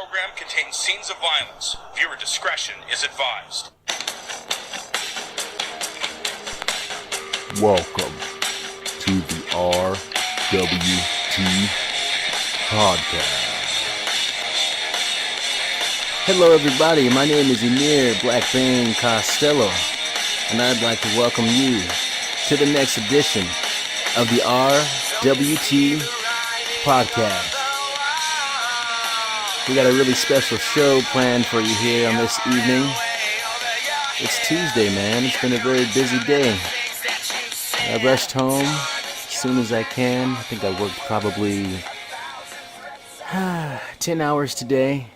program contains scenes of violence. Viewer discretion is advised. Welcome to the RWT Podcast. Hello everybody, my name is Emir Costello, and I'd like to welcome you to the next edition of the RWT Podcast. We got a really special show planned for you here on this evening. It's Tuesday, man. It's been a very busy day. I rushed home as soon as I can. I think I worked probably 10 hours today.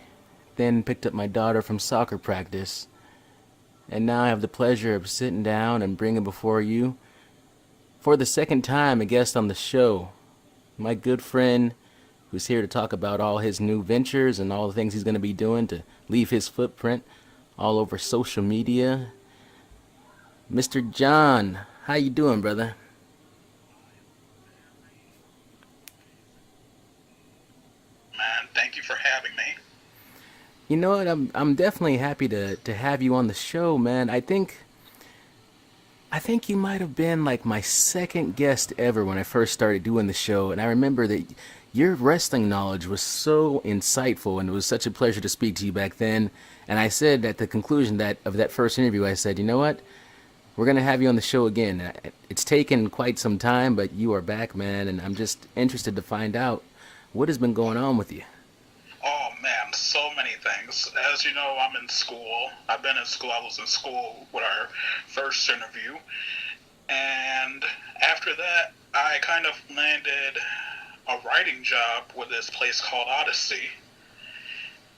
Then picked up my daughter from soccer practice. And now I have the pleasure of sitting down and bringing before you, for the second time, a guest on the show. My good friend who's here to talk about all his new ventures and all the things he's going to be doing to leave his footprint all over social media. Mr. Jon, how you doing, brother? Man, thank you for having me. You know what? I'm definitely happy to have you on the show, man. I think you might have been like my second guest ever when I first started doing the show, and I remember that your wrestling knowledge was so insightful, and it was such a pleasure to speak to you back then. And I said at the conclusion of that first interview, I said, you know what? We're going to have you on the show again. It's taken quite some time, but you are back, man, and I'm just interested to find out what has been going on with you. Oh, man, so many things. As you know, I'm in school. I've been in school. I was in school with our first interview. And after that, I kind of landed a writing job with this place called Odyssey.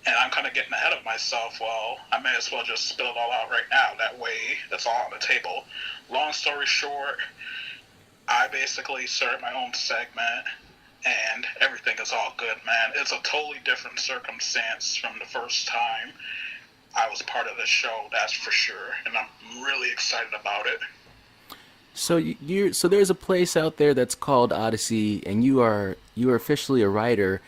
And I'm kind of getting ahead of myself. Well, I may as well just spill it all out right now. That way, it's all on the table. Long story short, I basically started my own segment, and everything is all good, man. It's a totally different circumstance from the first time I was part of this show, that's for sure. And I'm really excited about it. So so there's a place out there that's called Odyssey, and you are officially a writer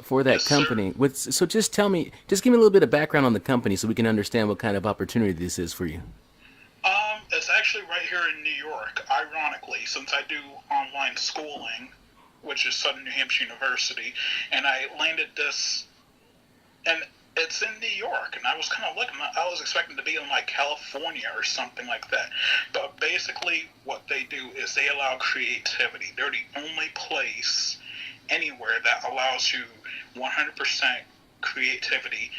for that company. So just give me a little bit of background on the company so we can understand what kind of opportunity this is for you. It's actually right here in New York, ironically, since I do online schooling, which is Southern New Hampshire University, and I landed this, and it's in New York, and I was kind of looking, I was expecting to be in like California or something like that, but basically what they do is they allow creativity. They're the only place anywhere that allows you 100% creativity.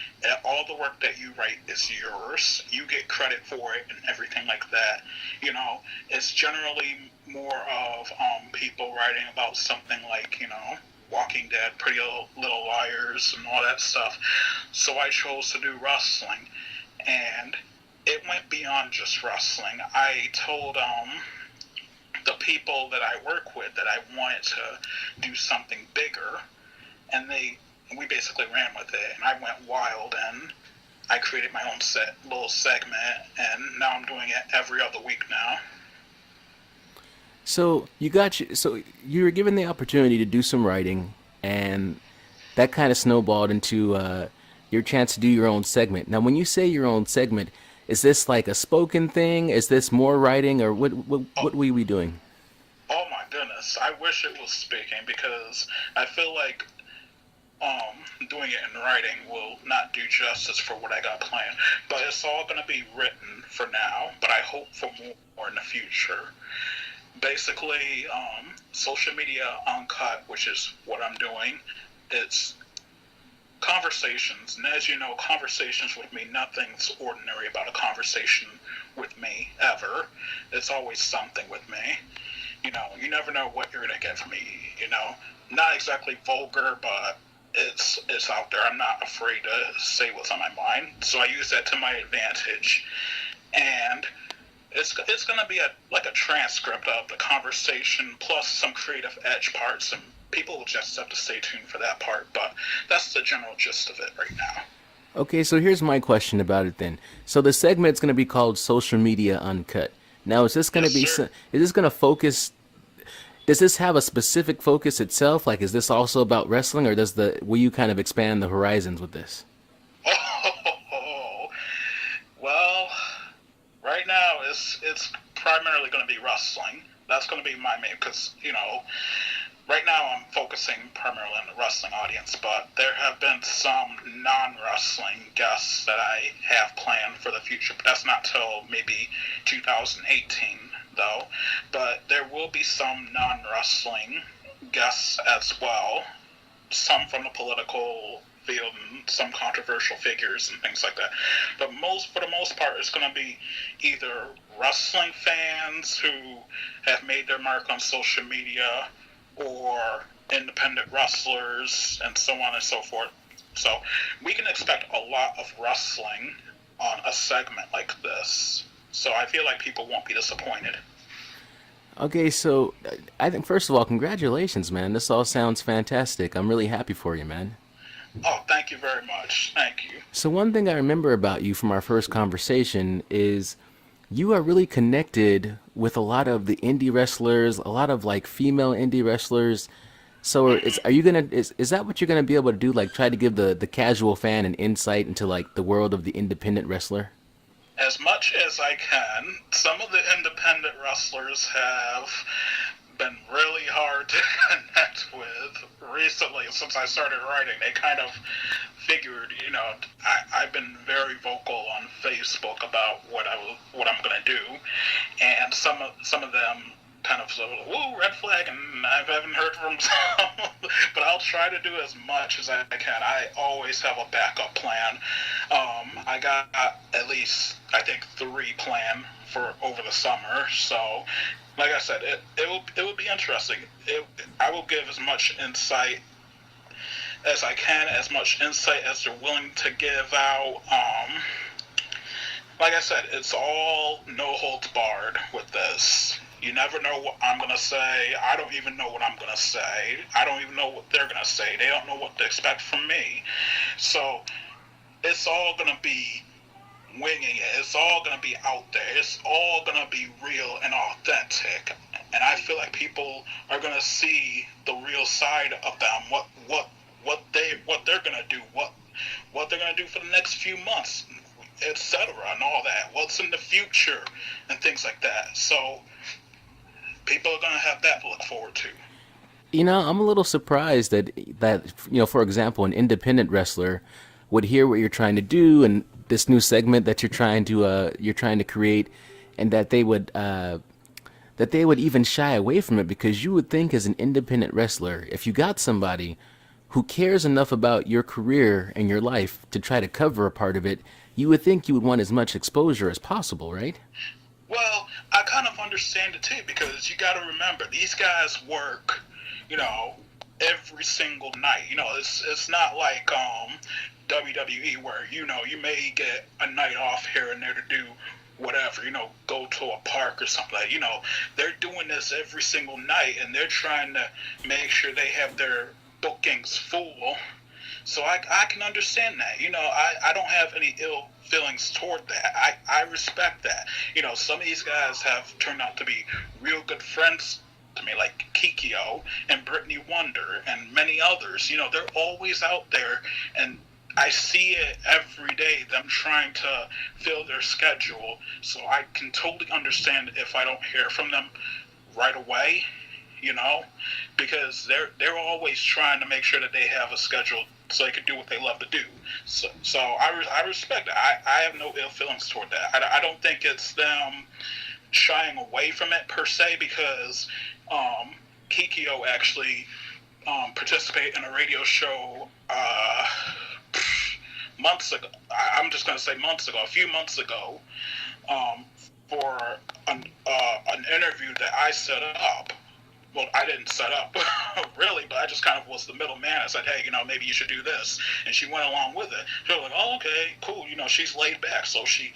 All the work that you write is yours. You get credit for it and everything like that. You know, it's generally more of people writing about something like, you know, Walking Dead, Pretty Little Liars, and all that stuff. So I chose to do wrestling, and it went beyond just wrestling. I told the people that I work with that I wanted to do something bigger, and we basically ran with it, and I went wild, and I created my own little segment, and now I'm doing it every other week now. So you were given the opportunity to do some writing, and that kind of snowballed into your chance to do your own segment. Now, when you say your own segment, is this like a spoken thing? Is this more writing, or what will we be doing? Oh my goodness, I wish it was speaking, because I feel like doing it in writing will not do justice for what I got planned. But it's all going to be written for now, but I hope for more in the future. Basically, social media uncut, which is what I'm doing, it's conversations. And as you know, conversations with me, nothing's ordinary about a conversation with me, ever. It's always something with me. You know, you never know what you're going to get from me, you know. Not exactly vulgar, but it's out there. I'm not afraid to say what's on my mind. So I use that to my advantage. And it's going to be a transcript of the conversation plus some creative edge parts, and people will just have to stay tuned for that part, but that's the general gist of it right now. Okay, so here's my question about it then. So the segment's going to be called Social Media Uncut. Now, is this going to is this going to focus Does this have a specific focus itself? Like, is this also about wrestling, or will you kind of expand the horizons with this? Oh, well, right now it's primarily going to be wrestling. That's going to be my main, because, right now I'm focusing primarily on the wrestling audience, but there have been some non-wrestling guests that I have planned for the future, but that's not till maybe 2018, though. But there will be some non-wrestling guests as well, some from the political field and some controversial figures and things like that. But for the most part, it's going to be either wrestling fans who have made their mark on social media, or independent wrestlers, and so on and so forth. So we can expect a lot of wrestling on a segment like this. So I feel like people won't be disappointed. Okay, so I think, first of all, congratulations, man. This all sounds fantastic. I'm really happy for you, man. Oh, thank you very much. Thank you. So one thing I remember about you from our first conversation is you are really connected with a lot of the indie wrestlers, a lot of like female indie wrestlers. So is that what you're gonna be able to do? Like, try to give the casual fan an insight into like the world of the independent wrestler? As much as I can. Some of the independent wrestlers have been really hard to connect with recently. Since I started writing, they kind of figured, I've been very vocal on Facebook about what I'm going to do, and some of them kind of said, "Whoa, red flag," and I haven't heard from some. But I'll try to do as much as I can. I always have a backup plan. I got at least, I think, 3 planned for over the summer. So, like I said, it will be interesting. I will give as much insight as I can, as much insight as they're willing to give out. Like I said, it's all no holds barred with this. You never know what I'm going to say. I don't even know what I'm going to say. I don't even know what they're going to say. They don't know what to expect from me. So it's all going to be winging it. It's all going to be out there. It's all going to be real and authentic. And I feel like people are going to see the real side of them, what they're going to do, what they're going to do for the next few months, etc., and all that. What's in the future and things like that. So people are going to have that to look forward to. I'm a little surprised that for example, an independent wrestler would hear what you're trying to do and this new segment that you're trying to create, and that they would even shy away from it, because you would think, as an independent wrestler, if you got somebody who cares enough about your career and your life to try to cover a part of it, you would think you would want as much exposure as possible, right? Well, I kind of understand it too, because you got to remember, these guys work, every single night. It's not like WWE where, you may get a night off here and there to do whatever, go to a park or something like that. They're doing this every single night, and they're trying to make sure they have their bookings full. So I can understand that. I don't have any ill feelings toward that. I respect that. Some of these guys have turned out to be real good friends to me, like Kikyo and Brittany Wonder and many others. They're always out there, and I see it every day, them trying to fill their schedule. So I can totally understand if I don't hear from them right away, because they're always trying to make sure that they have a schedule so they can do what they love to do. So I respect it. I have no ill feelings toward that. I don't think it's them shying away from it per se, because Kikyo actually participated in a radio show months ago. I'm just going to say months ago, a few months ago, for an interview that I set up. Well, I didn't set up, really, but I just kind of was the middleman. I said, hey, maybe you should do this. And she went along with it. She was like, oh, okay, cool. She's laid back, so she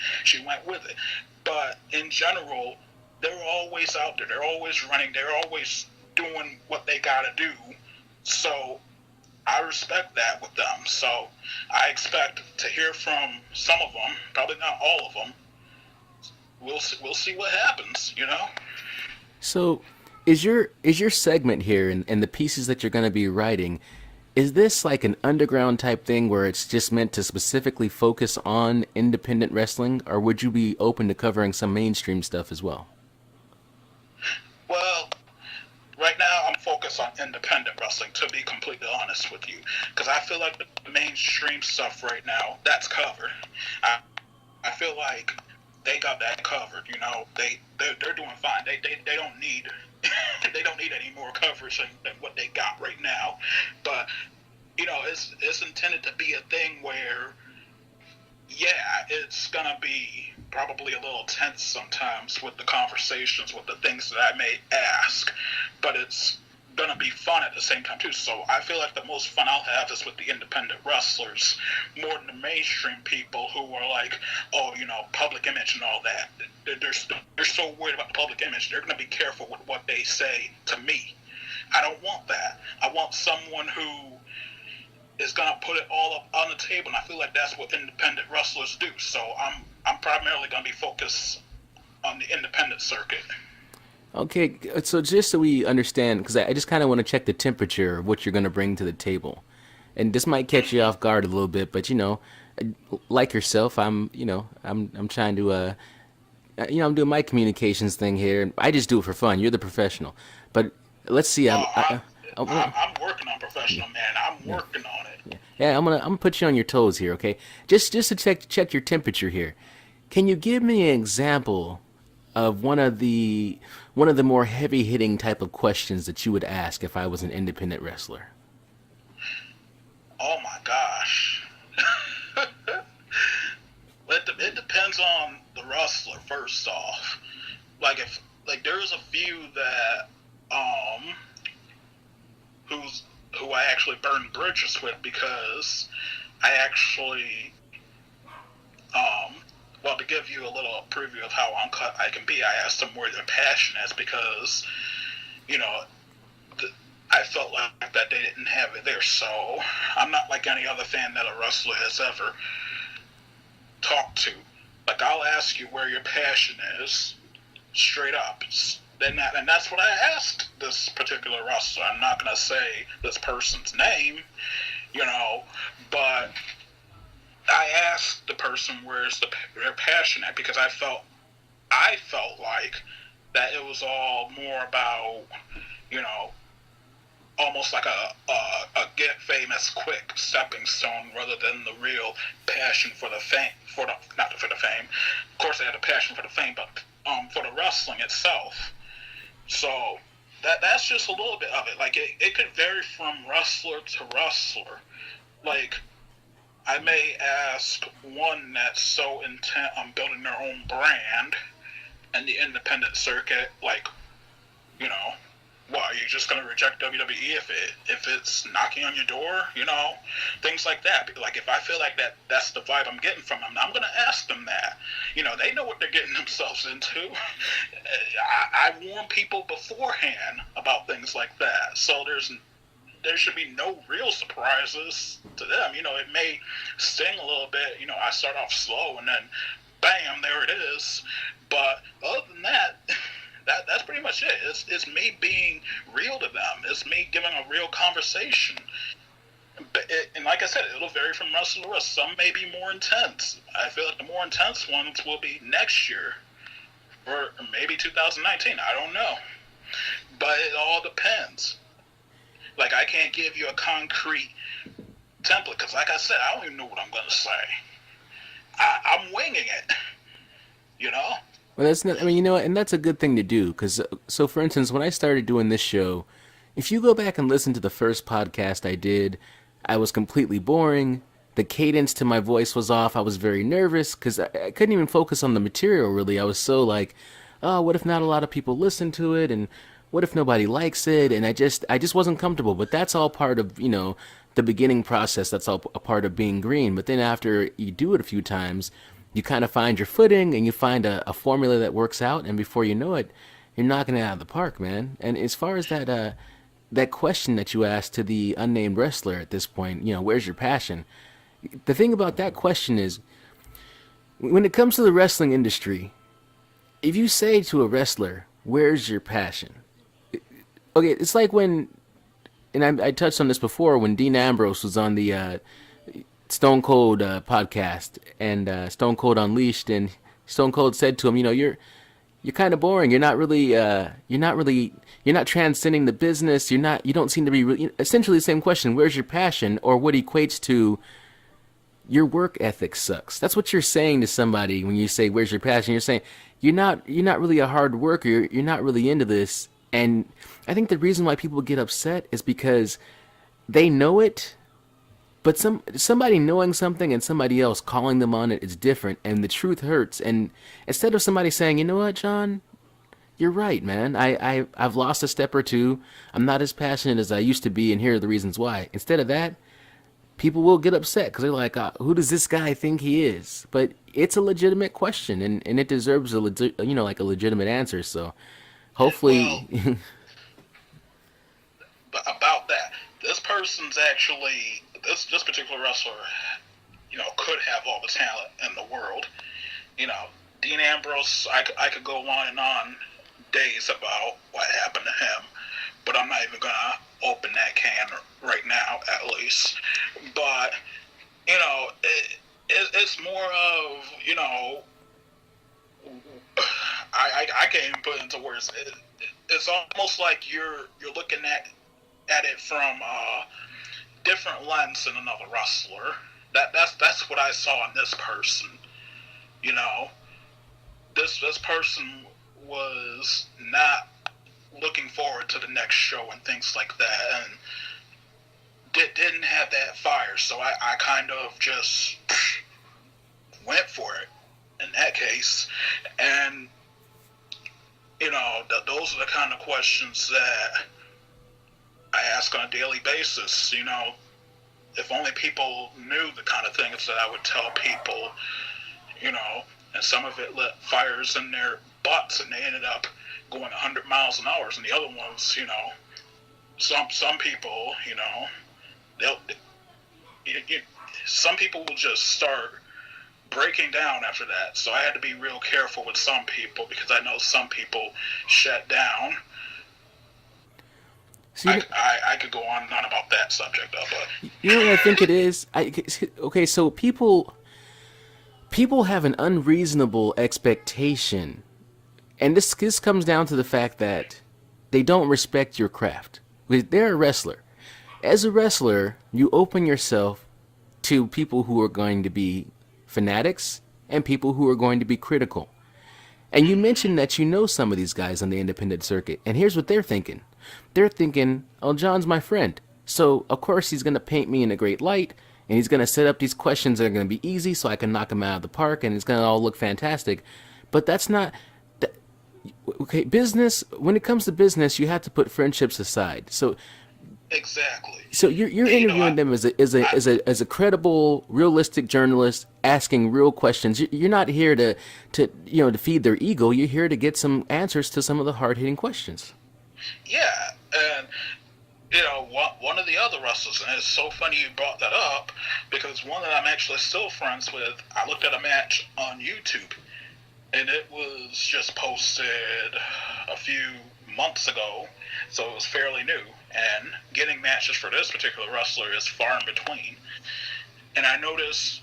went with it. But in general, they're always out there. They're always running. They're always doing what they got to do. So I respect that with them. So I expect to hear from some of them, probably not all of them. We'll see what happens, So Is your segment here and the pieces that you're going to be writing, is this like an underground type thing where it's just meant to specifically focus on independent wrestling, or would you be open to covering some mainstream stuff as well? Well, right now I'm focused on independent wrestling, to be completely honest with you, because I feel like the mainstream stuff right now, that's covered. I feel like they got that covered. You know, they're doing fine. They don't need they don't need any more coverage than what they got right now. But you know, it's intended to be a thing where, yeah, it's gonna be probably a little tense sometimes with the conversations, with the things that I may ask, but it's gonna be fun at the same time too. So I feel like the most fun I'll have is with the independent wrestlers, more than the mainstream people who are like, oh, you know, public image and all that. They're so worried about the public image, they're gonna be careful with what they say to me. I don't want that. I want someone who is gonna put it all up on the table, and I feel like that's what independent wrestlers do. So I'm primarily gonna be focused on the independent circuit. Okay, so just so we understand, because I just kind of want to check the temperature of what you're going to bring to the table. And this might catch you off guard a little bit, but, you know, like yourself, I'm trying to, I'm doing my communications thing here. I just do it for fun. You're the professional. But let's see. I'm working on professional, man. I'm working on it. Yeah, I'm gonna put you on your toes here, okay? Just to check your temperature here. Can you give me an example of one of the more heavy-hitting type of questions that you would ask if I was an independent wrestler? Oh my gosh. It depends on the wrestler, first off. Like there's a few that who I actually burned bridges with, because I actually well, to give you a little preview of how uncut I can be, I asked them where their passion is, because, you know, I felt like that they didn't have it there. So I'm not like any other fan that a wrestler has ever talked to. Like, I'll ask you where your passion is, straight up. And that's what I asked this particular wrestler. I'm not going to say this person's name, you know, but I asked the person where's their passion at, because I felt like that it was all more about, you know, almost like a get famous quick stepping stone, rather than the real passion for the fame, not for the fame. Of course, they had a passion for the fame, but for the wrestling itself. So that's just a little bit of it. Like it could vary from wrestler to wrestler. Like, I may ask one that's so intent on building their own brand in the independent circuit, like, you know, well, are you just going to reject WWE if it's knocking on your door, you know, things like that. Like, if I feel like that's the vibe I'm getting from them, I'm going to ask them that. You know, they know what they're getting themselves into. I warn people beforehand about things like that, so there should be no real surprises to them. You know, it may sting a little bit. You know, I start off slow and then, bam, there it is. But other than that, that's pretty much it. It's me being real to them. It's me giving a real conversation. And like I said, it'll vary from wrestler to wrestler. Some may be more intense. I feel like the more intense ones will be next year, or maybe 2019. I don't know. But it all depends. Like, I can't give you a concrete template, because like I said, I don't even know what I'm going to say. I'm winging it, you know? Well, that's not, I mean, you know, and that's a good thing to do, because, so for instance, when I started doing this show, if you go back and listen to the first podcast I did, I was completely boring. The cadence to my voice was off. I was very nervous, because I couldn't even focus on the material, really. I was so like, oh, what if not a lot of people listen to it, and what if nobody likes it? And I just wasn't comfortable. But that's all part of, you know, the beginning process. That's all a part of being green. But then after you do it a few times, you kind of find your footing and you find a formula that works out. And before you know it, you're knocking it out of the park, man. And as far as that question that you asked to the unnamed wrestler at this point, you know, where's your passion? The thing about that question is, when it comes to the wrestling industry, if you say to a wrestler, where's your passion? okay, it's like when, and I touched on this before, when Dean Ambrose was on the Stone Cold podcast, and Stone Cold Unleashed, and Stone Cold said to him, you're kind of boring. You're not transcending the business. You don't seem to be essentially the same question. Where's your passion? Or what equates to your work ethic sucks. That's what you're saying to somebody when you say, where's your passion? You're saying, you're not really a hard worker. You're not really into this. And I think the reason why people get upset is because they know it, but somebody knowing something and somebody else calling them on it is different, and the truth hurts. And instead of somebody saying, you know what, John, you're right, man. I've lost a step or two. I'm not as passionate as I used to be, and here are the reasons why. Instead of that, people will get upset because they're like, who does this guy think he is? But it's a legitimate question, and it deserves a legitimate answer. So hopefully, well, but about that, this person's actually this particular wrestler, could have all the talent in the world. Dean Ambrose, I could go on and on days about what happened to him, but I'm not even gonna open that can right now, at least. But it's more of I can't even put it into words. It's almost like you're looking at it from a different lens than another wrestler. That's what I saw in this person. This person was not looking forward to the next show and things like that, and didn't have that fire. So I kind of just went for it in that case. And those are the kind of questions that I ask on a daily basis. If only people knew the kind of things that I would tell people, and some of it lit fires in their butts, and they ended up going 100 miles an hour, and the other ones, some people, some people will just start breaking down after that. So I had to be real careful with some people, because I know some people shut down. See, I could go on and on about that subject, though, but what I think it is? Okay, so people have an unreasonable expectation, and this comes down to the fact that they don't respect your craft. They're a wrestler. As a wrestler, you open yourself to people who are going to be fanatics and people who are going to be critical. And you mentioned that you know some of these guys on the independent circuit, and here's what they're thinking. They're thinking, oh, John's my friend, so of course he's going to paint me in a great light, and he's going to set up these questions that are going to be easy so I can knock him out of the park, and it's going to all look fantastic. But that's not... Okay, business, when it comes to business, you have to put friendships aside. So exactly. So you're interviewing them as a credible, realistic journalist asking real questions. You're not here to feed their ego. You're here to get some answers to some of the hard-hitting questions. Yeah, and one of the other wrestlers, and it's so funny you brought that up, because one that I'm actually still friends with, I looked at a match on YouTube, and it was just posted a few months ago, so it was fairly new, and getting matches for this particular wrestler is far in between. And I noticed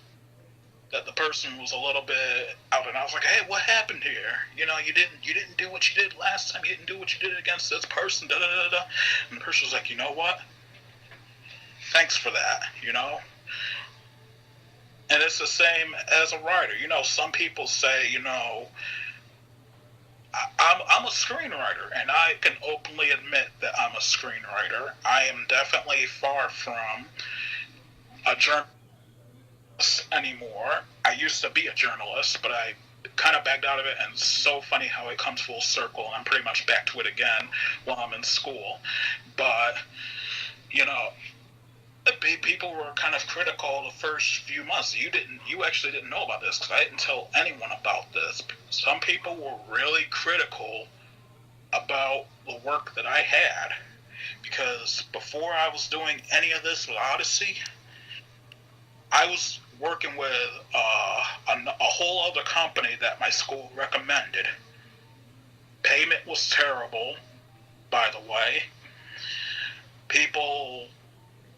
that the person was a little bit out, and I was like, hey, what happened here? You didn't do what you did last time. You didn't do what you did against this person, da-da-da-da. And the person was like, you know what? Thanks for that, And it's the same as a writer. Some people say, I'm a screenwriter, and I can openly admit that I'm a screenwriter. I am definitely far from a journalist anymore. I used to be a journalist, but I kind of backed out of it, and it's so funny how it comes full circle, and I'm pretty much back to it again while I'm in school. But, people were kind of critical the first few months. You actually didn't know about this, because I didn't tell anyone about this. Some people were really critical about the work that I had, because before I was doing any of this with Odyssey, I was working with a whole other company that my school recommended. Payment was terrible, by the way. people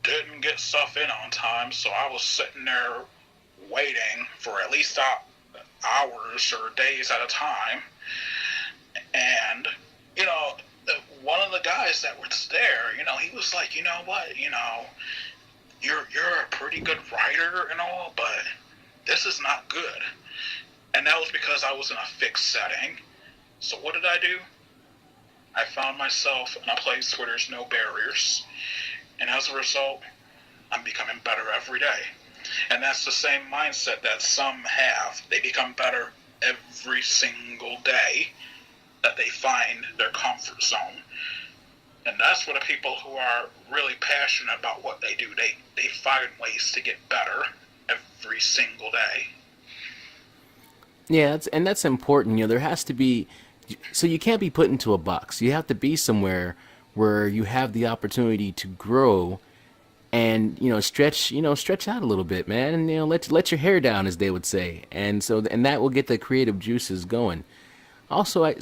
didn't get stuff in on time, so I was sitting there waiting for at least hours or days at a time. And, you know, one of the guys that was there, you know, he was like, you know what, you know, you're a pretty good writer and all, but this is not good. And that was because I was in a fixed setting. So what did I do? I found myself in a place where there's no barriers. And as a result, I'm becoming better every day. And that's the same mindset that some have. They become better every single day that they find their comfort zone. And that's what the people who are really passionate about what they do, they find ways to get better every single day. Yeah, that's important. You know, there has to be, so you can't be put into a box. You have to be somewhere where you have the opportunity to grow and, you know, stretch out a little bit, man, and, you know, let your hair down, as they would say. And that will get the creative juices going. Also, I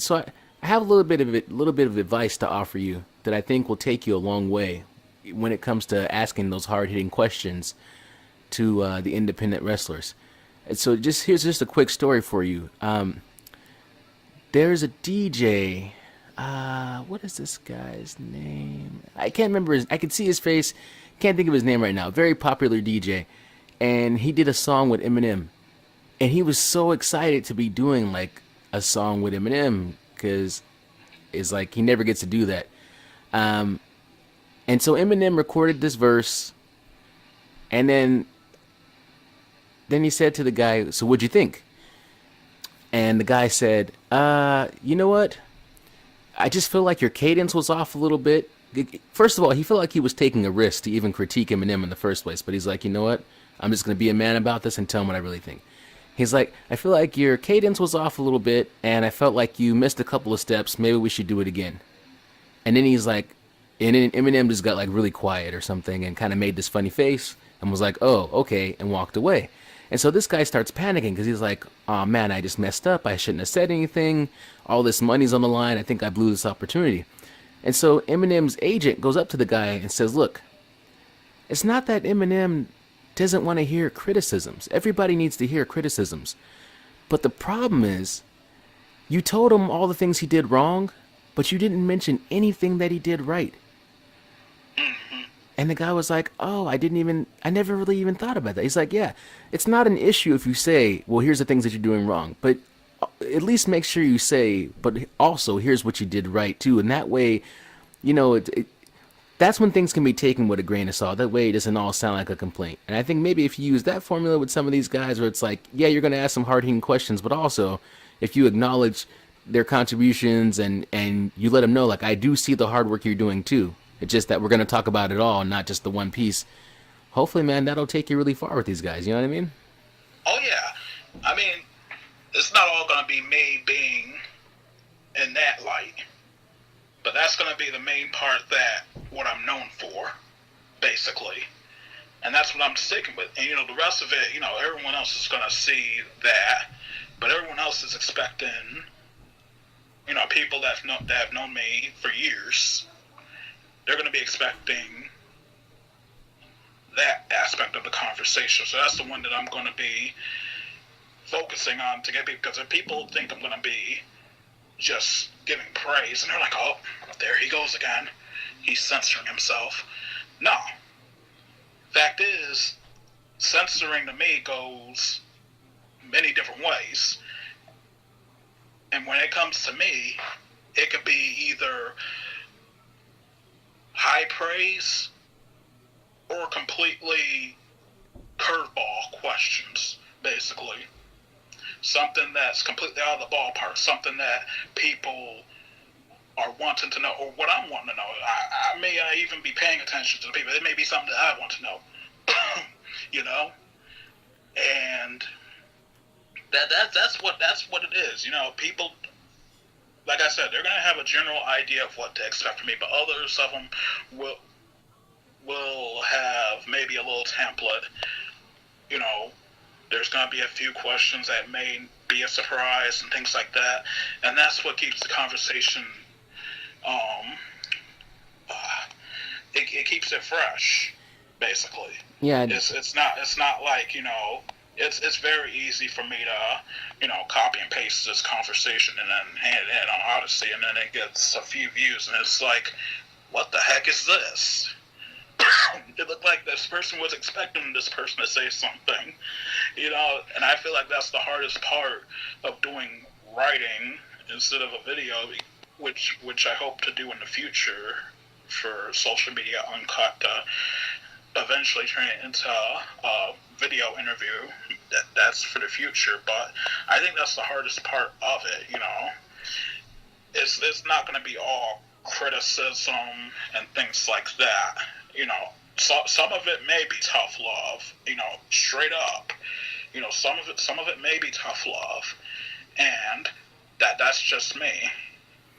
have a little bit of advice to offer you that I think will take you a long way when it comes to asking those hard-hitting questions to the independent wrestlers. And so here's just a quick story for you. There's a DJ. What is this guy's name? I can't remember I can see his face. Can't think of his name right now. Very popular DJ. And he did a song with Eminem. And he was so excited to be doing like a song with Eminem because it's like he never gets to do that. And so Eminem recorded this verse. And then he said to the guy, "So what'd you think?" And the guy said, "You know what? I just feel like your cadence was off a little bit." First of all, he felt like he was taking a risk to even critique Eminem in the first place. But he's like, "You know what? I'm just going to be a man about this and tell him what I really think." He's like, "I feel like your cadence was off a little bit, and I felt like you missed a couple of steps. Maybe we should do it again." And then he's like, and then Eminem just got like really quiet or something and kind of made this funny face and was like, "Oh, okay," and walked away. And so this guy starts panicking because he's like, "Oh man, I just messed up. I shouldn't have said anything. All this money's on the line. I think I blew this opportunity." And so Eminem's agent goes up to the guy and says, "Look, it's not that Eminem doesn't want to hear criticisms. Everybody needs to hear criticisms. But the problem is, you told him all the things he did wrong, but you didn't mention anything that he did right." And the guy was like, "Oh, I never really even thought about that." He's like, "Yeah, it's not an issue if you say, well, here's the things that you're doing wrong, but at least make sure you say, but also here's what you did right too." And that way, you know, that's when things can be taken with a grain of salt. That way it doesn't all sound like a complaint. And I think maybe if you use that formula with some of these guys where it's like, yeah, you're going to ask some hard-hitting questions, but also if you acknowledge their contributions and you let them know, like, I do see the hard work you're doing too. It's just that we're going to talk about it all, not just the one piece. Hopefully, man, that'll take you really far with these guys. You know what I mean? Oh, yeah. I mean, it's not all going to be me being in that light. But that's going to be the main part that what I'm known for, basically. And that's what I'm sticking with. And, you know, the rest of it, you know, everyone else is going to see that. But everyone else is expecting, you know, people that have known me for years, they're going to be expecting that aspect of the conversation. So that's the one that I'm going to be focusing on to get people, because if people think I'm going to be just giving praise, and they're like, "Oh, there he goes again. He's censoring himself." No. Fact is, censoring to me goes many different ways. And when it comes to me, it could be either high praise or completely curveball questions, basically. Something that's completely out of the ballpark, something that people are wanting to know, or what I'm wanting to know. I may not even be paying attention to the people. It may be something that I want to know, you know? And that's what it is. You know, people, like I said, they're going to have a general idea of what to expect from me, but others of them will have maybe a little template. You know, there's going to be a few questions that may be a surprise and things like that, and that's what keeps the conversation it keeps it fresh, basically. Yeah. It's not like, you know, it's very easy for me to, you know, copy and paste this conversation and then hand it in on Odyssey, and then it gets a few views, and it's like, what the heck is this? It looked like this person was expecting this person to say something, you know, and I feel like that's the hardest part of doing writing instead of a video, which I hope to do in the future for Social Media Uncut to eventually turn it into a video interview. That's for the future, but I think that's the hardest part of it, you know. It's not going to be all criticism and things like that, you know. So, some of it may be tough love, you know, straight up. You know, some of it may be tough love, and that's just me.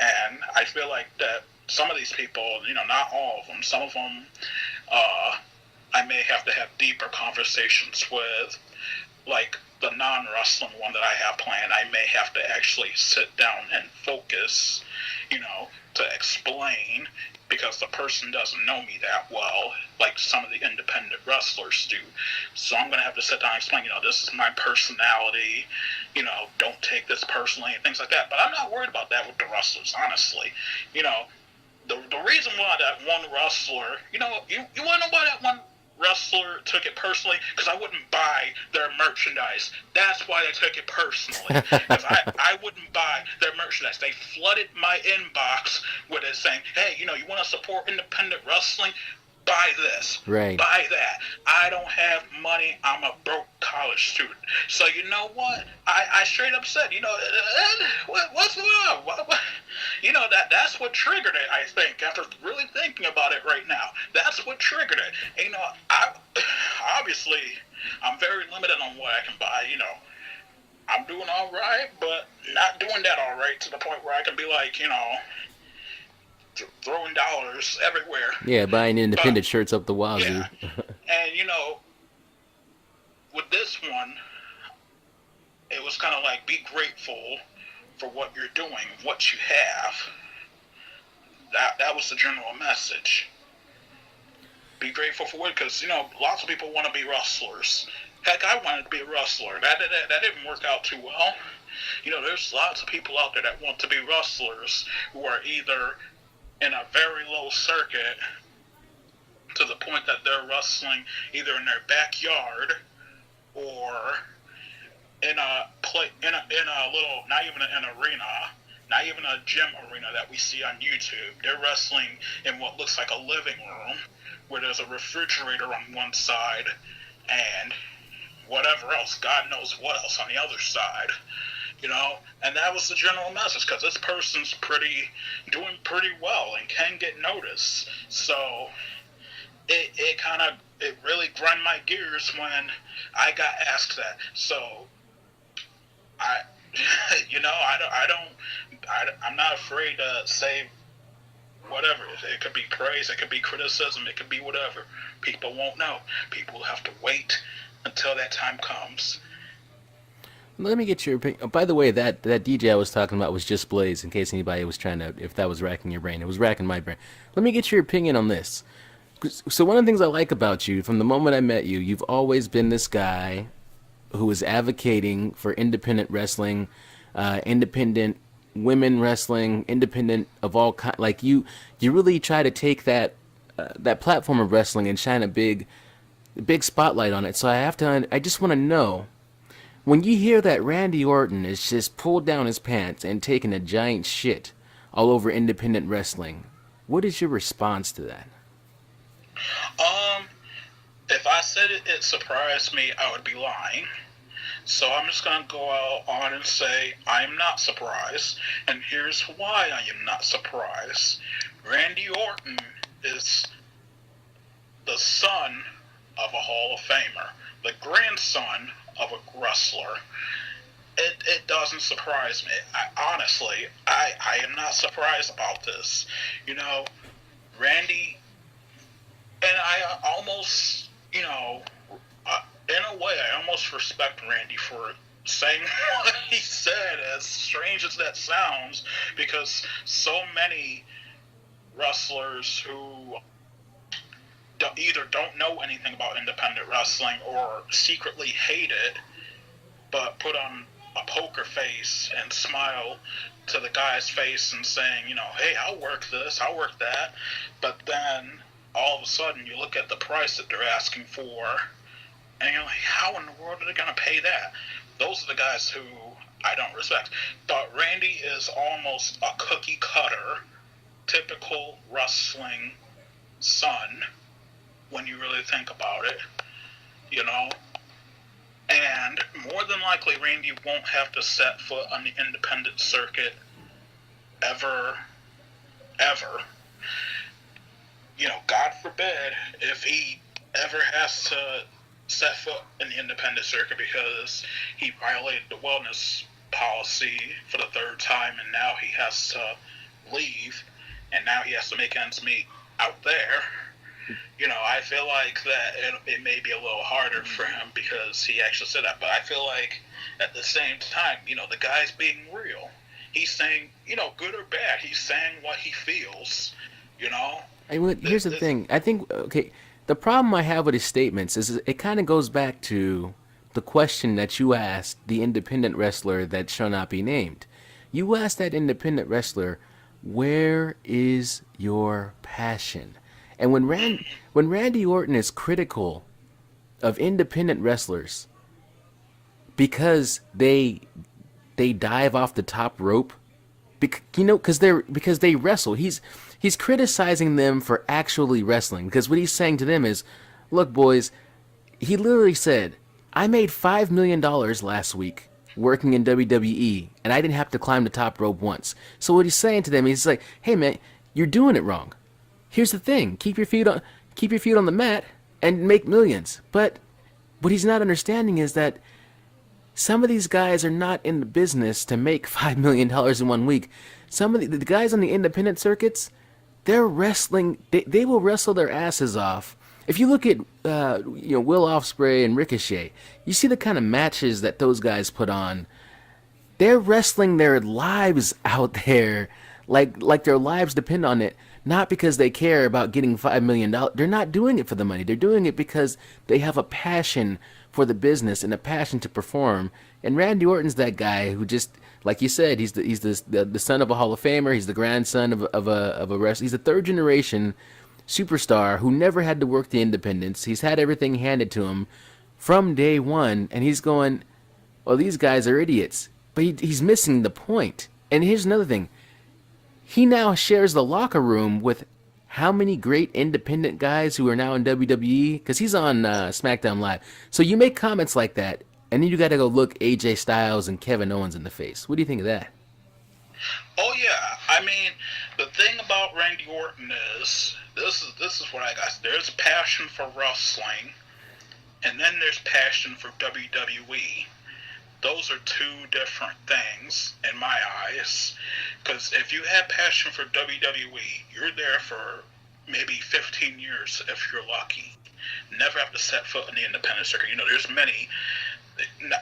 And I feel like that some of these people, you know, not all of them, some of them, I may have to have deeper conversations with, like the non-wrestling one that I have planned. I may have to actually sit down and focus, you know, to explain, because the person doesn't know me that well, like some of the independent wrestlers do. So I'm going to have to sit down and explain, you know, this is my personality, you know, don't take this personally and things like that. But I'm not worried about that with the wrestlers, honestly. You know, the reason why that one wrestler, you know, you want to know why that one wrestler took it personally? Because I wouldn't buy their merchandise. That's why they took it personally. Because I wouldn't buy their merchandise. They flooded my inbox with it saying, hey, you know, you want to support independent wrestling? Buy this. Right. Buy that. I don't have money. I'm a broke college student. So you know what? I straight up said, you know, what's going on? What? You know, that's what triggered it, I think, after really thinking about it right now. That's what triggered it. And, you know, obviously, I'm very limited on what I can buy, you know. I'm doing all right, but not doing that all right to the point where I can be like, you know, throwing dollars everywhere. Yeah, buying independent shirts up the wazoo. Yeah. And, you know, with this one, it was kind of like, be grateful for what you're doing, what you have. That was the general message. Be grateful for it, because, you know, lots of people want to be wrestlers. Heck, I wanted to be a wrestler. That didn't work out too well. You know, there's lots of people out there that want to be wrestlers who are either in a very low circuit to the point that they're wrestling either in their backyard or in a little, not even an arena, not even a gym arena that we see on YouTube. They're wrestling in what looks like a living room where there's a refrigerator on one side and whatever else, God knows what else on the other side. You know, and that was the general message, because this person's doing pretty well and can get noticed. So it really grind my gears when I got asked that. So I'm not afraid to say whatever. It could be praise, it could be criticism, it could be whatever. People won't know. People will have to wait until that time comes. Let me get your opinion. By the way, that DJ I was talking about was Just Blaze, in case anybody was trying to, if that was racking your brain. It was racking my brain. Let me get your opinion on this. So one of the things I like about you, from the moment I met you, you've always been this guy who is advocating for independent wrestling, independent women wrestling, independent of all kinds. Like, you really try to take that platform of wrestling and shine a big spotlight on it. So I just want to know, when you hear that Randy Orton is just pulled down his pants and taking a giant shit all over independent wrestling, what is your response to that? If I said it surprised me, I would be lying. So I'm just going to go out on and say I'm not surprised, and here's why I am not surprised. Randy Orton is the son of a Hall of Famer, the grandson of a wrestler. It doesn't surprise me. Honestly, I am not surprised about this. You know, Randy, and I almost, you know, in a way, I almost respect Randy for saying what he said, as strange as that sounds, because so many wrestlers who either don't know anything about independent wrestling or secretly hate it, but put on a poker face and smile to the guy's face and saying, hey, I'll work this, I'll work that. But then all of a sudden you look at the price that they're asking for, and you're like, how in the world are they going to pay that? Those are the guys who I don't respect. But Randy is almost a cookie cutter, typical wrestling son, when you really think about it, And more than likely, Randy won't have to set foot on the independent circuit ever. God forbid if he ever has to set foot in the independent circuit because he violated the wellness policy for the third time, and now he has to leave, and now he has to make ends meet out there. I feel like that it may be a little harder for him because he actually said that, but I feel like at the same time, the guy's being real. He's saying, good or bad, he's saying what he feels, Here's the thing. I think, the problem I have with his statements is it kind of goes back to the question that you asked the independent wrestler that shall not be named. You asked that independent wrestler, where is your passion? And when Randy Orton is critical of independent wrestlers because they dive off the top rope, because they wrestle, he's criticizing them for actually wrestling. Because what he's saying to them is, look, boys, he literally said, I made $5 million last week working in WWE, and I didn't have to climb the top rope once. So what he's saying to them, he's like, hey man, you're doing it wrong. Here's the thing: keep your feet on the mat and make millions. But what he's not understanding is that some of these guys are not in the business to make $5 million in 1 week. Some of the guys on the independent circuits, they're wrestling. They will wrestle their asses off. If you look at Will Ospreay and Ricochet, you see the kind of matches that those guys put on. They're wrestling their lives out there, like their lives depend on it. Not because they care about getting $5 million. They're not doing it for the money. They're doing it because they have a passion for the business and a passion to perform. And Randy Orton's that guy who just, like you said, he's the son of a Hall of Famer. He's the grandson of a wrestler. He's a third generation superstar who never had to work the independents. He's had everything handed to him from day one, and he's going, well, these guys are idiots. But he's missing the point. And here's another thing. He now shares the locker room with how many great independent guys who are now in WWE? Because he's on SmackDown Live. So you make comments like that, and then you got to go look AJ Styles and Kevin Owens in the face. What do you think of that? Oh yeah, I mean, the thing about Randy Orton is this is what I got. There's passion for wrestling, and then there's passion for WWE. Those are two different things in my eyes. Because if you have passion for WWE, you're there for maybe 15 years if you're lucky. Never have to set foot in the independent circuit. There's many,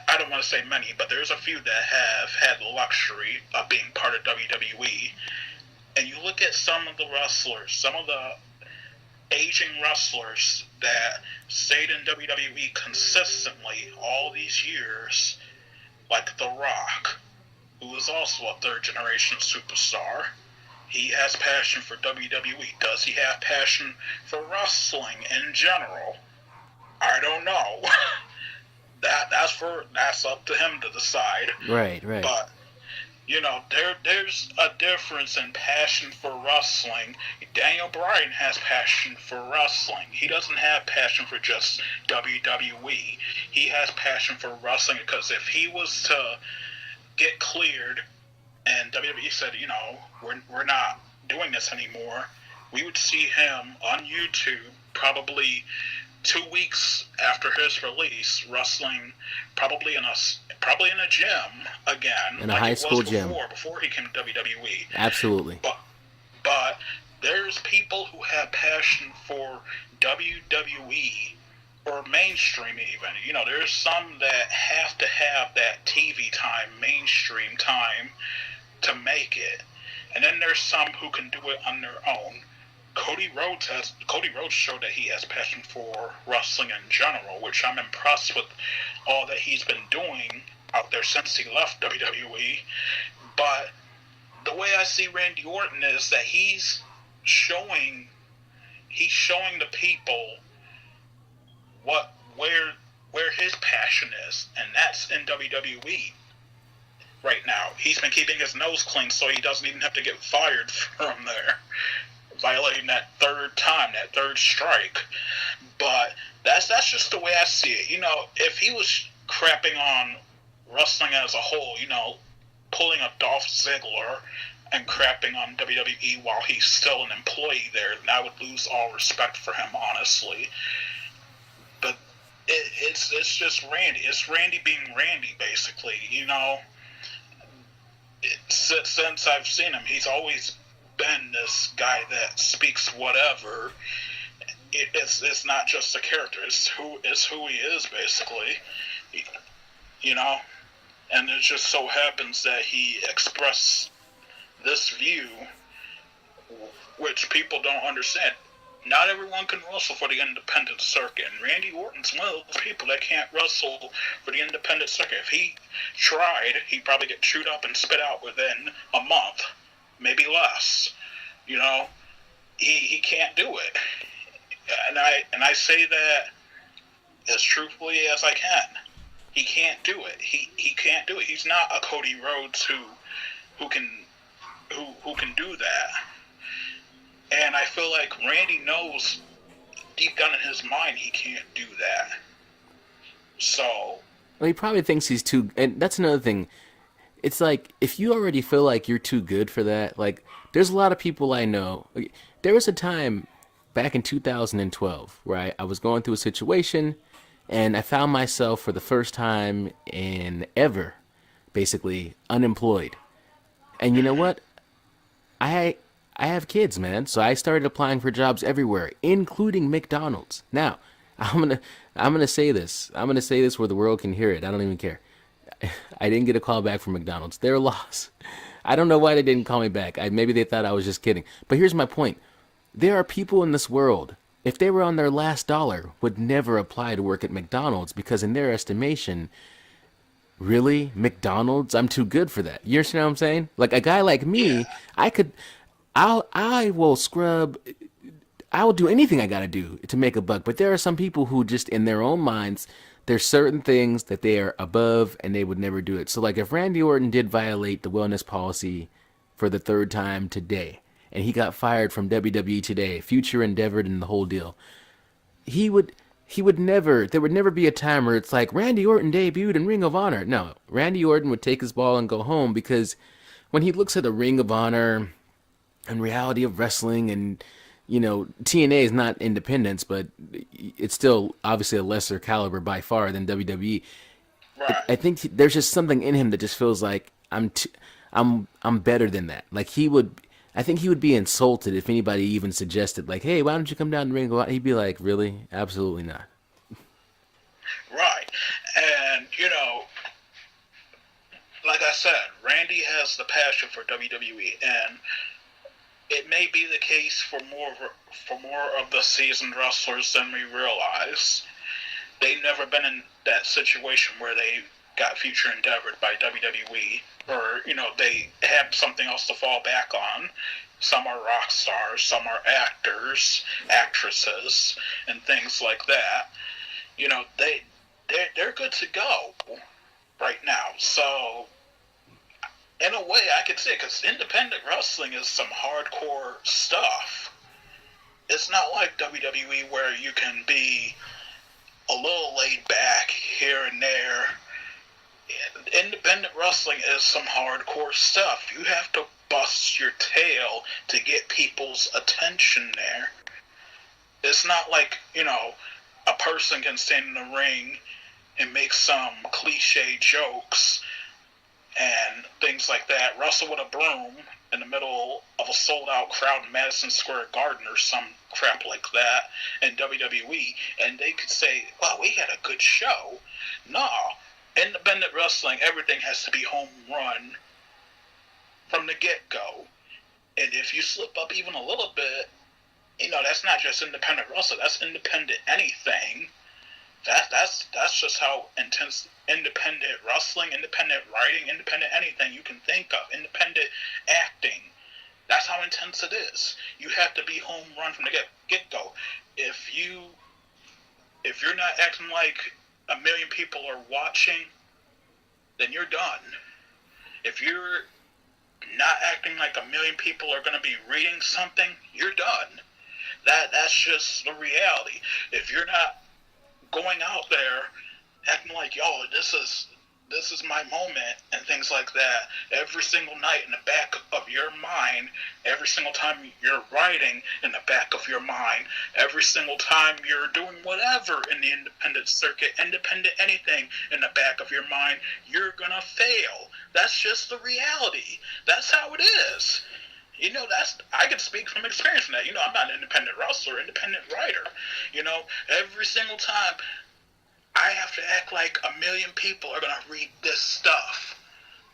I don't want to say many, but there's a few that have had the luxury of being part of WWE. And you look at some of the wrestlers, some of the aging wrestlers that stayed in WWE consistently all these years, like The Rock, who is also a third-generation superstar. He has passion for WWE. Does he have passion for wrestling in general? I don't know. That's up to him to decide. Right. But there's a difference in passion for wrestling. Daniel Bryan has passion for wrestling. He doesn't have passion for just WWE. He has passion for wrestling because if he was to get cleared and WWE said, we're not doing this anymore, we would see him on YouTube probably 2 weeks after his release, wrestling probably in a gym again, in a high school gym before he came to WWE. Absolutely. But there's people who have passion for WWE or mainstream even. There's some that have to have that TV time, mainstream time to make it. And then there's some who can do it on their own. Cody Rhodes showed that he has passion for wrestling in general, which I'm impressed with all that he's been doing out there since he left WWE. But the way I see Randy Orton is that he's showing the people where his passion is, and that's in WWE right now. He's been keeping his nose clean so he doesn't even have to get fired from there, violating that third strike. But that's just the way I see it. If he was crapping on wrestling as a whole, pulling a Dolph Ziggler and crapping on WWE while he's still an employee there, then I would lose all respect for him, honestly. But it's just Randy. It's Randy being Randy, basically. Since I've seen him, he's always been this guy that speaks whatever. It's not just a character. It's who he is, basically. And it just so happens that he expressed this view, which people don't understand. Not everyone can wrestle for the independent circuit, and Randy Orton's one of those people that can't wrestle for the independent circuit. If he tried, he'd probably get chewed up and spit out within a month, maybe less. He can't do it, and I say that as truthfully as I can. He can't do it. He can't do it. He's not a Cody Rhodes who can do that. And I feel like Randy knows deep down in his mind he can't do that. So, well, he probably thinks he's too, and that's another thing. It's like, if you already feel like you're too good for that, like, there's a lot of people I know. There was a time back in 2012 where I was going through a situation, and I found myself for the first time in ever, basically, unemployed. And you know what? I have kids, man, so I started applying for jobs everywhere, including McDonald's. Now, I'm gonna say this. I'm gonna say this where the world can hear it. I don't even care. I didn't get a call back from McDonald's. They're a loss. I don't know why they didn't call me back. Maybe they thought I was just kidding. But here's my point. There are people in this world, if they were on their last dollar, would never apply to work at McDonald's because in their estimation, really? McDonald's? I'm too good for that. You understand what I'm saying? Like a guy like me, I will scrub, I will do anything I gotta do to make a buck. But there are some people who just in their own minds, there's certain things that they are above and they would never do it. So like if Randy Orton did violate the wellness policy for the third time today, and he got fired from WWE today, future endeavored and the whole deal, he would never, there would never be a time where it's like Randy Orton debuted in Ring of Honor. No, Randy Orton would take his ball and go home, because when he looks at a Ring of Honor and Reality of Wrestling, and TNA is not independence, but it's still obviously a lesser caliber by far than WWE. right. I think there's just something in him that just feels like I'm better than that. Like I think he would be insulted if anybody even suggested, like, hey, why don't you come down to Ring of Honor? He'd be like, really? Absolutely not. Right. And, like I said, Randy has the passion for WWE, and it may be the case for more of the seasoned wrestlers than we realize. They've never been in that situation where they got future endeavored by WWE, or they have something else to fall back on. Some are rock stars, some are actors, actresses, and things like that. They're good to go right now. So in a way, I can say, because independent wrestling is some hardcore stuff. It's not like WWE where you can be a little laid back here and there. Independent wrestling is some hardcore stuff. You have to bust your tail to get people's attention there. It's not like, a person can stand in the ring and make some cliche jokes and things like that, wrestle with a broom in the middle of a sold-out crowd in Madison Square Garden or some crap like that in WWE, and they could say, wow, we had a good show. No, independent wrestling, everything has to be home run from the get-go. And if you slip up even a little bit, that's not just independent wrestling. That's independent anything. That's just how intense independent wrestling, independent writing, independent anything you can think of, independent acting. That's how intense it is. You have to be home run from the get-go. If you're not acting like a million people are watching, then you're done. If you're not acting like a million people are going to be reading something, you're done. That's just the reality. If you're not going out there acting like, yo, this is my moment and things like that every single night in the back of your mind, every single time you're writing in the back of your mind, every single time you're doing whatever in the independent circuit, independent anything in the back of your mind, you're gonna fail. That's just the reality. That's how it is. I can speak from experience in that. I'm not an independent wrestler, independent writer. Every single time I have to act like a million people are going to read this stuff.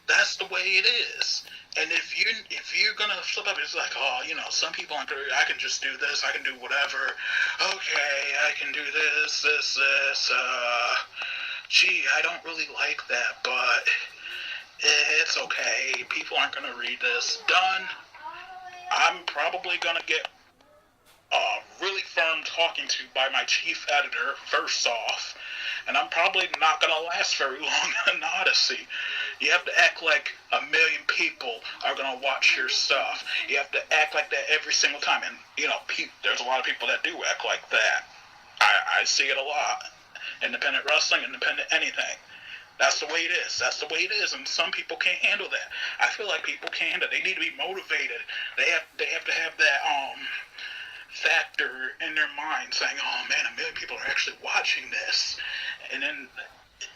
That's the way it is. And if you're going to flip up, it's like, some people aren't going to, I can just do this, I can do whatever. Okay, I can do this. I don't really like that, but it's okay. People aren't going to read this. Done. I'm probably going to get really firm talking to by my chief editor, first off, and I'm probably not going to last very long in Odyssey. You have to act like a million people are going to watch your stuff. You have to act like that every single time, and, there's a lot of people that do act like that. I see it a lot. Independent wrestling, independent anything. That's the way it is. That's the way it is, and some people can't handle that. I feel like people can't handle it. They need to be motivated. They have to have that factor in their mind saying, oh man, a million people are actually watching this. And then,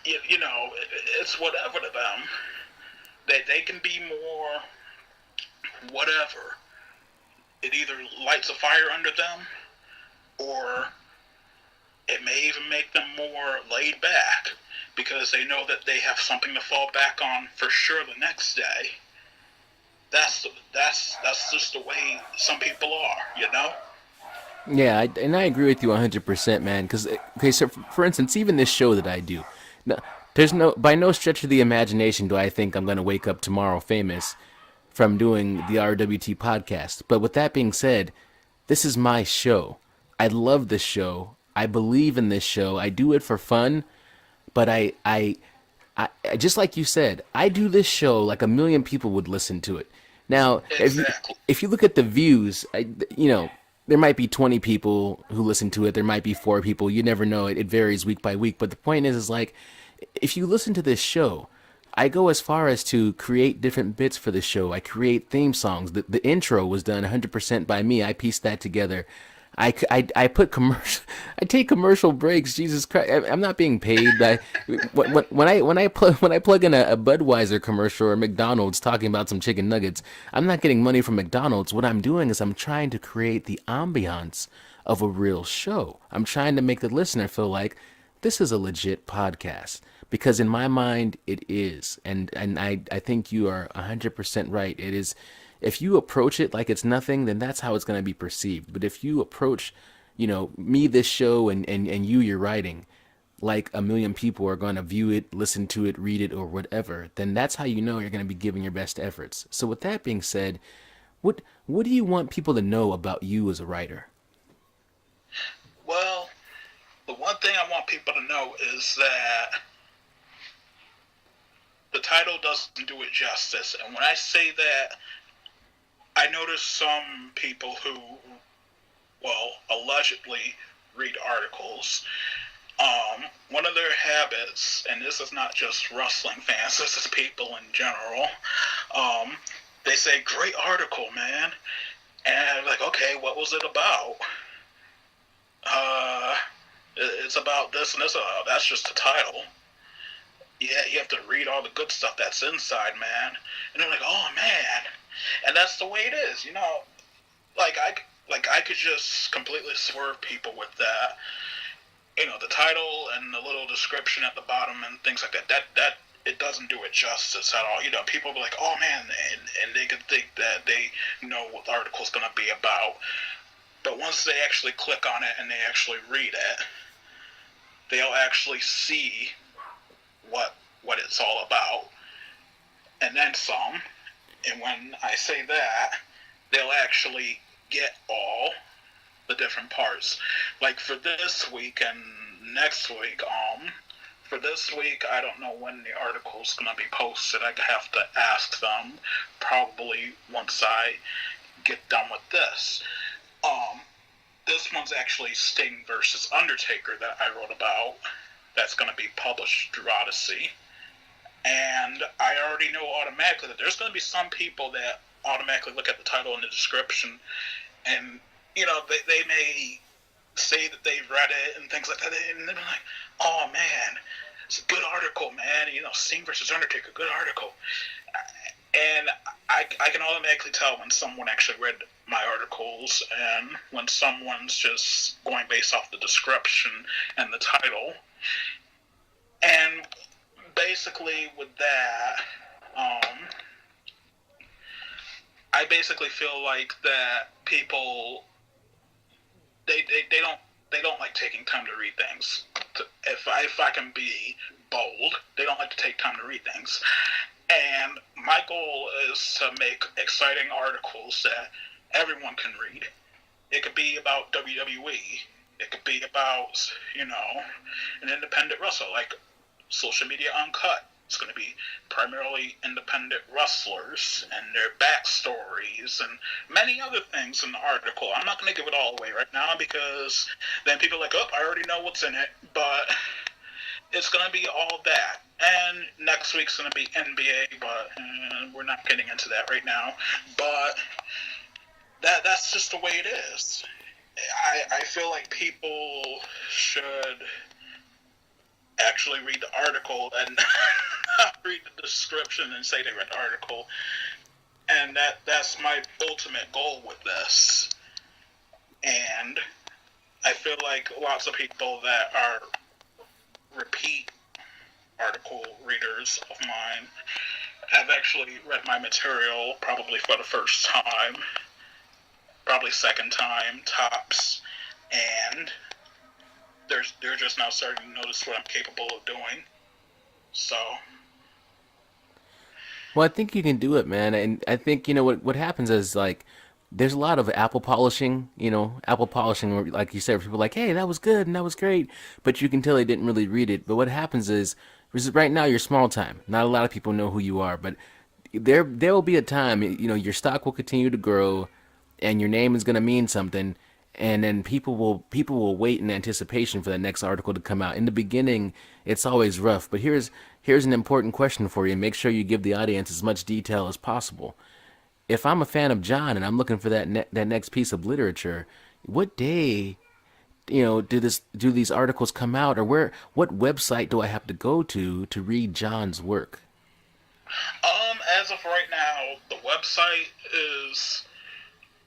it's whatever to them. They can be more whatever. It either lights a fire under them, or it may even make them more laid back, because they know that they have something to fall back on for sure the next day. That's just the way some people are, Yeah, I agree with you 100%, man. Because, okay, so for instance, even this show that I do, by no stretch of the imagination do I think I'm going to wake up tomorrow famous from doing the RWT podcast. But with that being said, this is my show. I love this show. I believe in this show. I do it for fun. But I just like you said, I do this show like a million people would listen to it. Now, exactly. if you look at the views, there might be 20 people who listen to it. There might be 4 people. You never know. It varies week by week. But the point is like, if you listen to this show, I go as far as to create different bits for the show. I create theme songs. The intro was done 100% by me. I pieced that together. I put commercial. I take commercial breaks. Jesus Christ! I'm not being paid. When I plug in a Budweiser commercial or McDonald's talking about some chicken nuggets, I'm not getting money from McDonald's. What I'm doing is I'm trying to create the ambiance of a real show. I'm trying to make the listener feel like this is a legit podcast, because in my mind it is, and I think you are 100% right. It is. If you approach it like it's nothing, then that's how it's going to be perceived. But if you approach, me, this show, and you, your writing, like a million people are going to view it, listen to it, read it, or whatever, then that's how you know you're going to be giving your best efforts. So with that being said, what do you want people to know about you as a writer? Well, the one thing I want people to know is that the title doesn't do it justice. And when I say that, I noticed some people who, allegedly read articles. One of their habits, and this is not just wrestling fans, this is people in general, they say, great article, man. And I'm like, okay, what was it about? It's about this and this. That's just the title. Yeah, you have to read all the good stuff that's inside, man. And they're like, oh, man. And that's the way it is, I could just completely swerve people with that. The title and the little description at the bottom and things like that. That it doesn't do it justice at all. People be like, oh man, and they could think that they know what the article's gonna be about. But once they actually click on it and they actually read it, they'll actually see what it's all about, and then some. And when I say that, they'll actually get all the different parts. Like for this week and next week, for this week, I don't know when the article's going to be posted. I have to ask them probably once I get done with this. This one's actually Sting versus Undertaker that I wrote about. That's going to be published through Odyssey. And I already know automatically that there's going to be some people that automatically look at the title and the description, and, you know, they may say that they've read it and things like that, and they're like, oh, man, it's a good article, man. You know, Sting versus Undertaker, good article. And I can automatically tell when someone actually read my articles and when someone's just going based off the description and the title. And basically with that, I basically feel like that people they don't like taking time to read things. If I can be bold, they don't like to take time to read things. And my goal is to make exciting articles that everyone can read. It could be about WWE. It could be about, you know, an independent wrestler, like Social Media Uncut. It's going to be primarily independent wrestlers and their backstories and many other things in the article. I'm not going to give it all away right now because then people are like, oh, I already know what's in it. But it's going to be all that. And next week's going to be NBA, but we're not getting into that right now. But that's just the way it is. I feel like people should actually read the article and not read the description and say they read the article. And that's my ultimate goal with this. And I feel like lots of people that are repeat article readers of mine have actually read my material probably for the first time, probably second time, tops, and they're just now starting to notice what I'm capable of doing. So. Well, I think you can do it, man. And I think, you know, what happens is, like, there's a lot of apple polishing, where, like you said, where people are like, hey, that was good and that was great. But you can tell they didn't really read it. But what happens is right now you're small time. Not a lot of people know who you are. But there will be a time, you know, your stock will continue to grow and your name is going to mean something. And then people will wait in anticipation for the next article to come out. In the beginning, it's always rough. But here's an important question for you. Make sure you give the audience as much detail as possible. If I'm a fan of Jon and I'm looking for that next piece of literature, what day, you know, do these articles come out, or what website do I have to go to read Jon's work? As of right now, the website is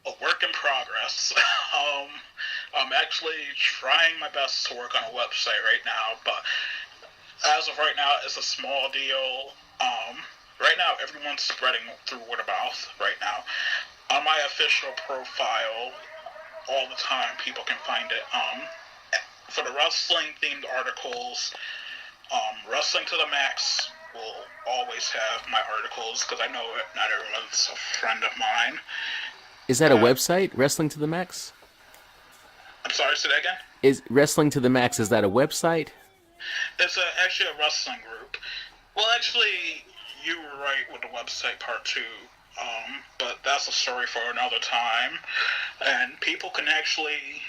a work in progress. I'm actually trying my best to work on a website right now, but as of right now, it's a small deal. Right now, everyone's spreading through word of mouth right now. On my official profile, all the time, people can find it. For the wrestling-themed articles, Wrestling to the Max will always have my articles, because I know not everyone's a friend of mine. Is that a website, Wrestling to the Max? I'm sorry, say that again? Is Wrestling to the Max, is that a website? It's actually a wrestling group. Well, actually, you were right with the website part too, but that's a story for another time. And people can actually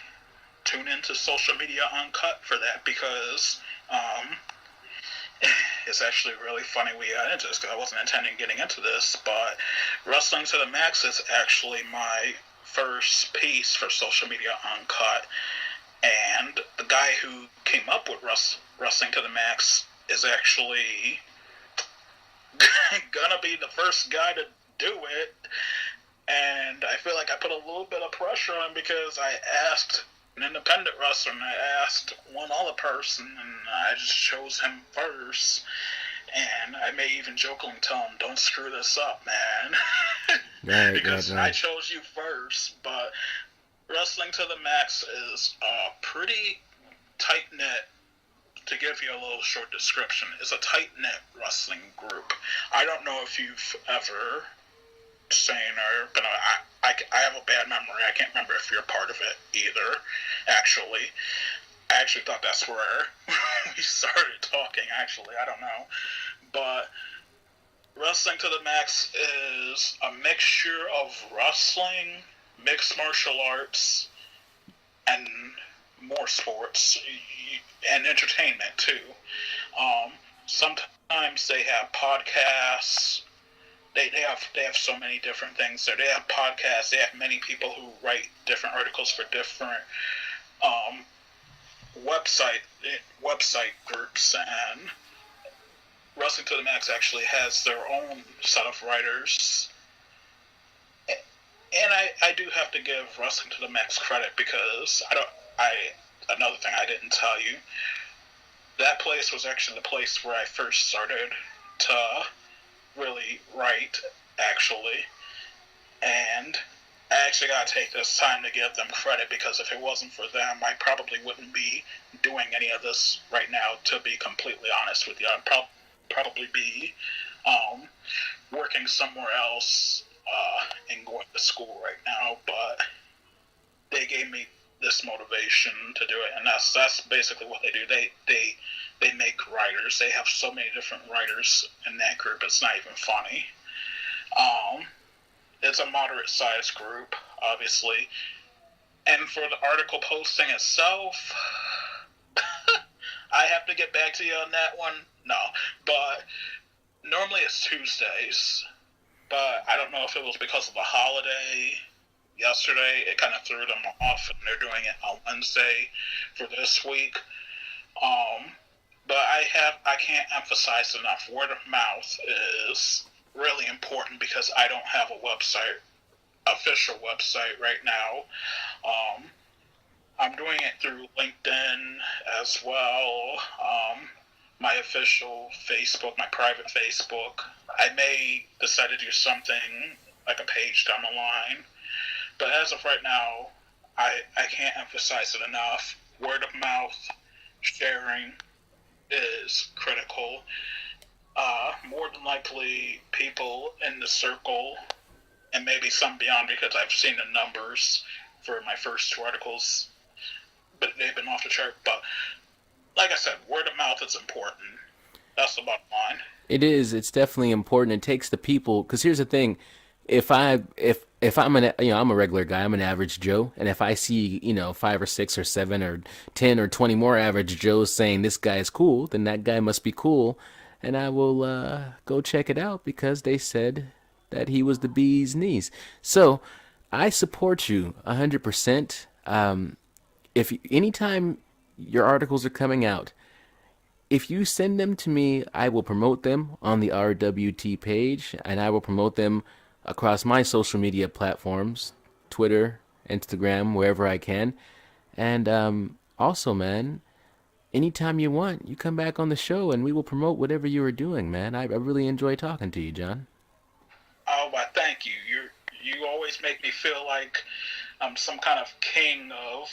tune into Social Media Uncut for that, because it's actually really funny we got into this, because I wasn't intending getting into this, but Wrestling to the Max is actually my first piece for Social Media Uncut. And the guy who came up with Wrestling to the Max is actually gonna be the first guy to do it. And I feel like I put a little bit of pressure on, because I asked an independent wrestler and I asked one other person, and I just chose him first. And I may even jokingly tell him, don't screw this up, man. Because I chose you first. But Wrestling to the Max is pretty tight-knit. To give you a little short description, it's a tight-knit wrestling group. I don't know if you've ever seen or been. I have a bad memory. I can't remember if you're a part of it either. Actually, I actually thought that's where we started talking. Actually, I don't know, but Wrestling to the Max is a mixture of wrestling, mixed martial arts, and more sports and entertainment too. Sometimes they have podcasts. They have so many different things. So they have podcasts. They have many people who write different articles for different website groups, and Wrestling to the Max actually has their own set of writers. And I do have to give Wrestling to the Max credit because another thing I didn't tell you, that place was actually the place where I first started to really write, actually. And I actually got to take this time to give them credit because if it wasn't for them, I probably wouldn't be doing any of this right now, to be completely honest with you. I'd probably be working somewhere else and going to school right now, but they gave me this motivation to do it, and that's basically what they do. They make writers. They have so many different writers in that group, it's not even funny. It's a moderate-sized group, obviously. And for the article posting itself, I have to get back to you on that one. No, but normally it's Tuesdays, but I don't know if it was because of the holiday yesterday. It kind of threw them off, and they're doing it on Wednesday for this week. But I can't emphasize enough, word of mouth is really important because I don't have a website, official website right now. I'm doing it through LinkedIn as well. My official Facebook, my private Facebook. I may decide to do something like a page down the line. But as of right now, I can't emphasize it enough. Word of mouth, sharing is critical. More than likely, people in the circle, and maybe some beyond, because I've seen the numbers for my first two articles, but they've been off the chart. But like I said, word of mouth is important. That's the bottom line. It is. It's definitely important. It takes the people. Because here's the thing: if I'm I'm a regular guy, I'm an average Joe, and if I see 5 or 6 or 7 or 10 or 20 more average Joes saying this guy is cool, then that guy must be cool, and I will go check it out because they said that he was the bee's knees. So I support you 100%. If anytime your articles are coming out, if you send them to me, I will promote them on the RWT page, and I will promote them across my social media platforms, Twitter, Instagram, wherever I can. And also, man, anytime you want, you come back on the show and we will promote whatever you are doing, man. I really enjoy talking to you, John. Oh, well, thank you. You always make me feel like I'm some kind of king of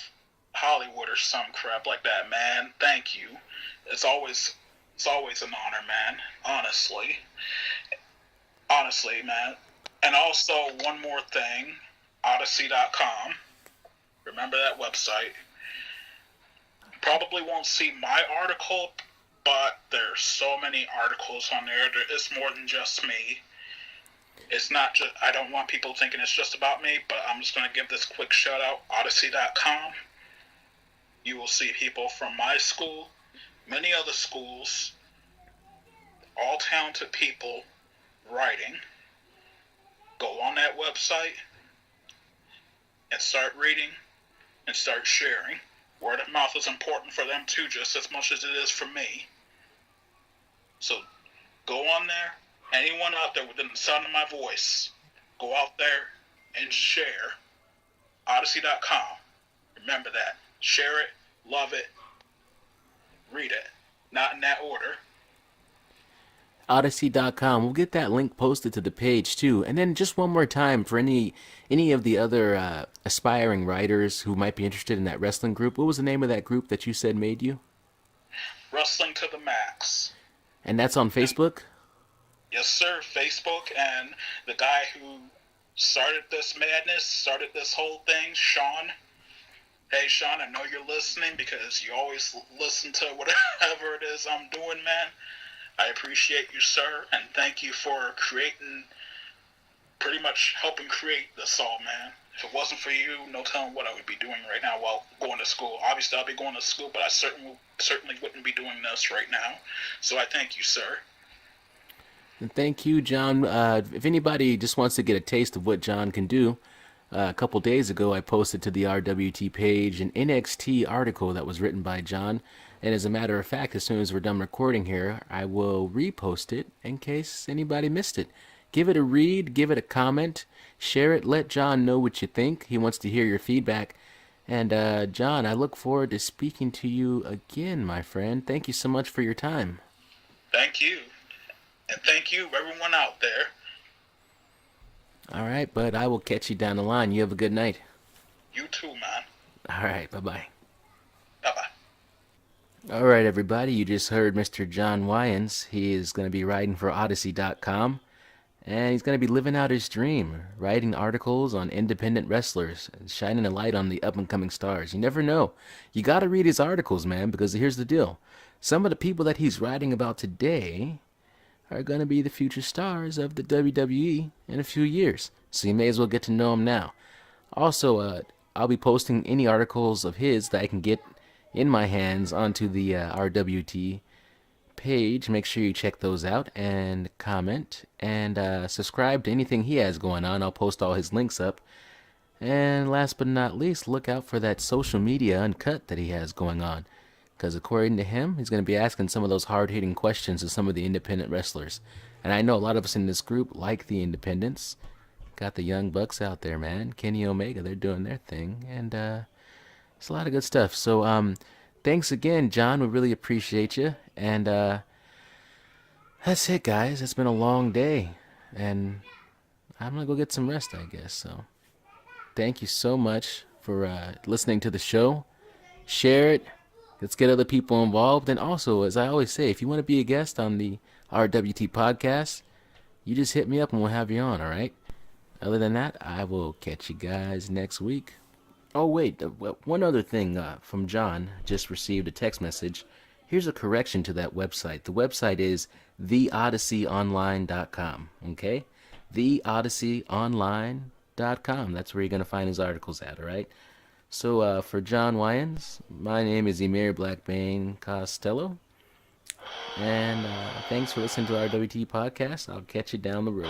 Hollywood or some crap like that, man. Thank you. It's always an honor, man. Honestly, man. And also, one more thing, Odyssey.com. Remember that website. Probably won't see my article, but there's so many articles on there. It's more than just me. It's not just, I don't want people thinking it's just about me, but I'm just going to give this quick shout out, Odyssey.com. You will see people from my school, many other schools, all talented people writing. Go on that website and start reading and start sharing. Word of mouth is important for them too, just as much as it is for me. So go on there. Anyone out there within the sound of my voice, go out there and share. Odyssey.com. Remember that. Share it, love it, read it. Not in that order. Odyssey.com. We'll get that link posted to the page too. And then just one more time for any of the other aspiring writers who might be interested in that wrestling group. What was the name of that group that you said made you? Wrestling to the Max. And that's on Facebook? Yes, sir. Facebook, and the guy who started this madness, started this whole thing, Sean. Hey, Sean, I know you're listening because you always listen to whatever it is I'm doing, man. I appreciate you, sir, and thank you for pretty much helping create this all, man. If it wasn't for you, no telling what I would be doing right now while going to school. Obviously, I'll be going to school, but I certainly wouldn't be doing this right now. So I thank you, sir. And thank you, John. If anybody just wants to get a taste of what John can do, a couple days ago I posted to the RWT page an NXT article that was written by John. And as a matter of fact, as soon as we're done recording here, I will repost it in case anybody missed it. Give it a read, give it a comment, share it, let John know what you think. He wants to hear your feedback. And John, I look forward to speaking to you again, my friend. Thank you so much for your time. Thank you. And thank you, everyone out there. All right, bud. I will catch you down the line. You have a good night. You too, man. All right. Bye-bye. Bye-bye. All right, everybody. You just heard Mr. Jon Wayans. He is going to be writing for Odyssey.com. And he's going to be living out his dream, writing articles on independent wrestlers, shining a light on the up-and-coming stars. You never know. You got to read his articles, man, because here's the deal. Some of the people that he's writing about today are going to be the future stars of the WWE in a few years. So you may as well get to know them now. Also, I'll be posting any articles of his that I can get in my hands onto the RWT page. Make sure you check those out and comment and subscribe to anything he has going on. I'll post all his links up. And last but not least, look out for that social media uncut that he has going on. Because according to him, he's going to be asking some of those hard-hitting questions to some of the independent wrestlers. And I know a lot of us in this group like the independents. Got the Young Bucks out there, man. Kenny Omega, they're doing their thing. And it's a lot of good stuff. So thanks again, John. We really appreciate you. And that's it, guys. It's been a long day. And I'm going to go get some rest, I guess. So thank you so much for listening to the show. Share it. Let's get other people involved. And also, as I always say, if you want to be a guest on the RWT Podcast, you just hit me up and we'll have you on, all right? Other than that, I will catch you guys next week. Oh, wait. One other thing from John. Just received a text message. Here's a correction to that website. The website is theodysseyonline.com, okay? Theodysseyonline.com. That's where you're going to find his articles at, all right? So for Jon Wayans, my name is Emir Blackbane Costello. And thanks for listening to our RWT Podcast. I'll catch you down the road.